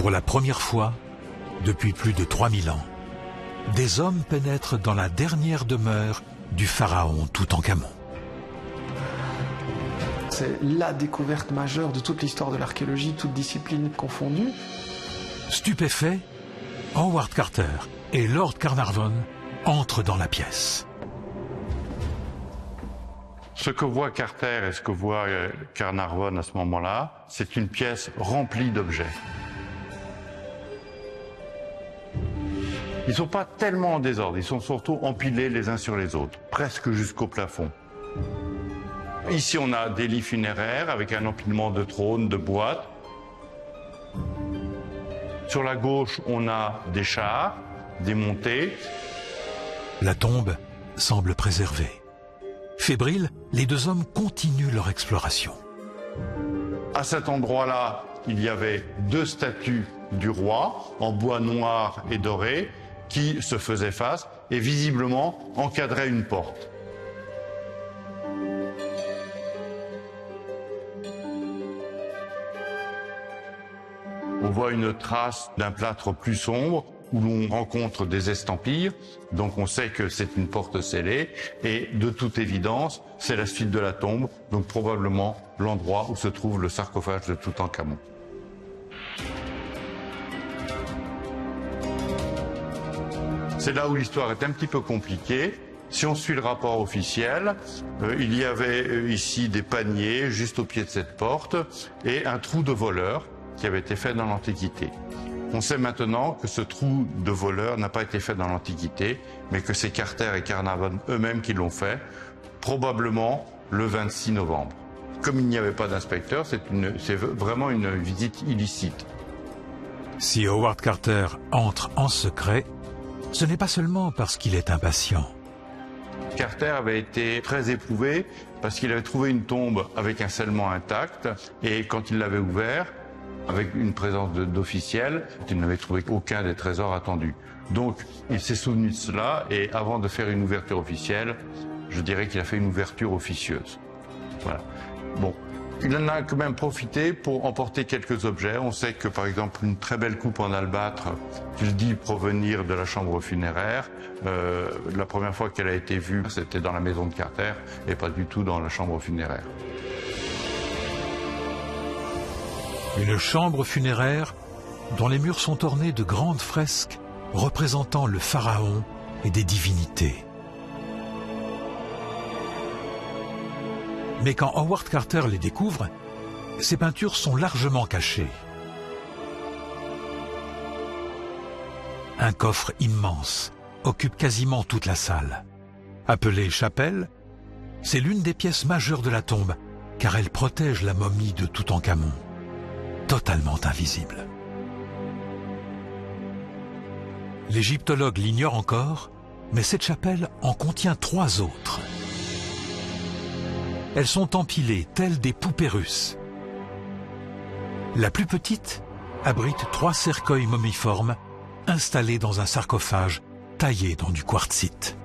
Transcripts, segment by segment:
Pour la première fois, depuis plus de 3000 ans, des hommes pénètrent dans la dernière demeure du pharaon Toutankhamon. C'est la découverte majeure de toute l'histoire de l'archéologie, toutes disciplines confondues. Stupéfaits, Howard Carter et Lord Carnarvon entrent dans la pièce. Ce que voit Carter et ce que voit Carnarvon à ce moment-là, c'est une pièce remplie d'objets. Ils ne sont pas tellement en désordre, ils sont surtout empilés les uns sur les autres, presque jusqu'au plafond. Ici, on a des lits funéraires avec un empilement de trônes, de boîtes. Sur la gauche, on a des chars, des montées. La tombe semble préservée. Fébriles, les deux hommes continuent leur exploration. À cet endroit-là, il y avait 2 statues du roi, en bois noir et doré, qui se faisaient face et visiblement encadraient une porte. On voit une trace d'un plâtre plus sombre où l'on rencontre des estampilles, donc on sait que c'est une porte scellée et de toute évidence, c'est la suite de la tombe, donc probablement l'endroit où se trouve le sarcophage de Toutankhamon. C'est là où l'histoire est un petit peu compliquée. Si on suit le rapport officiel, il y avait ici des paniers juste au pied de cette porte et un trou de voleur qui avait été fait dans l'Antiquité. On sait maintenant que ce trou de voleur n'a pas été fait dans l'Antiquité, mais que c'est Carter et Carnarvon eux-mêmes qui l'ont fait, probablement le 26 novembre. Comme il n'y avait pas d'inspecteur, c'est vraiment une visite illicite. Si Howard Carter entre en secret, ce n'est pas seulement parce qu'il est impatient. Carter avait été très éprouvé parce qu'il avait trouvé une tombe avec un scellement intact et quand il l'avait ouvert, avec une présence d'officiels, il n'avait trouvé aucun des trésors attendus. Donc il s'est souvenu de cela et avant de faire une ouverture officielle, je dirais qu'il a fait une ouverture officieuse. Voilà. Bon. Il en a quand même profité pour emporter quelques objets. On sait que, par exemple, une très belle coupe en albâtre, qu'il dit provenir de la chambre funéraire. La première fois qu'elle a été vue, c'était dans la maison de Carter et pas du tout dans la chambre funéraire. Une chambre funéraire dont les murs sont ornés de grandes fresques représentant le pharaon et des divinités. Mais quand Howard Carter les découvre, ces peintures sont largement cachées. Un coffre immense occupe quasiment toute la salle. Appelée chapelle, c'est l'une des pièces majeures de la tombe, car elle protège la momie de Toutankhamon, totalement invisible. L'égyptologue l'ignore encore, mais cette chapelle en contient 3 autres. Elles sont empilées telles des poupées russes. La plus petite abrite 3 cercueils momiformes installés dans un sarcophage taillé dans du quartzite.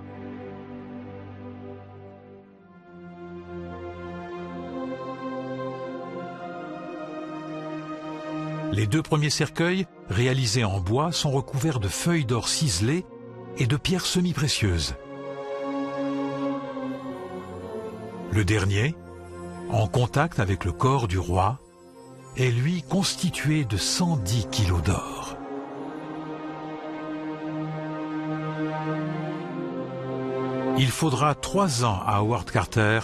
Les 2 premiers cercueils, réalisés en bois, sont recouverts de feuilles d'or ciselées et de pierres semi-précieuses. Le dernier, en contact avec le corps du roi, est lui constitué de 110 kilos d'or. Il faudra 3 ans à Howard Carter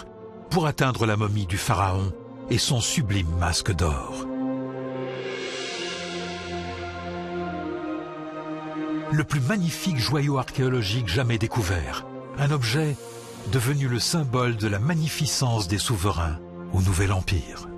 pour atteindre la momie du pharaon et son sublime masque d'or. Le plus magnifique joyau archéologique jamais découvert, un objet devenu le symbole de la magnificence des souverains au Nouvel Empire.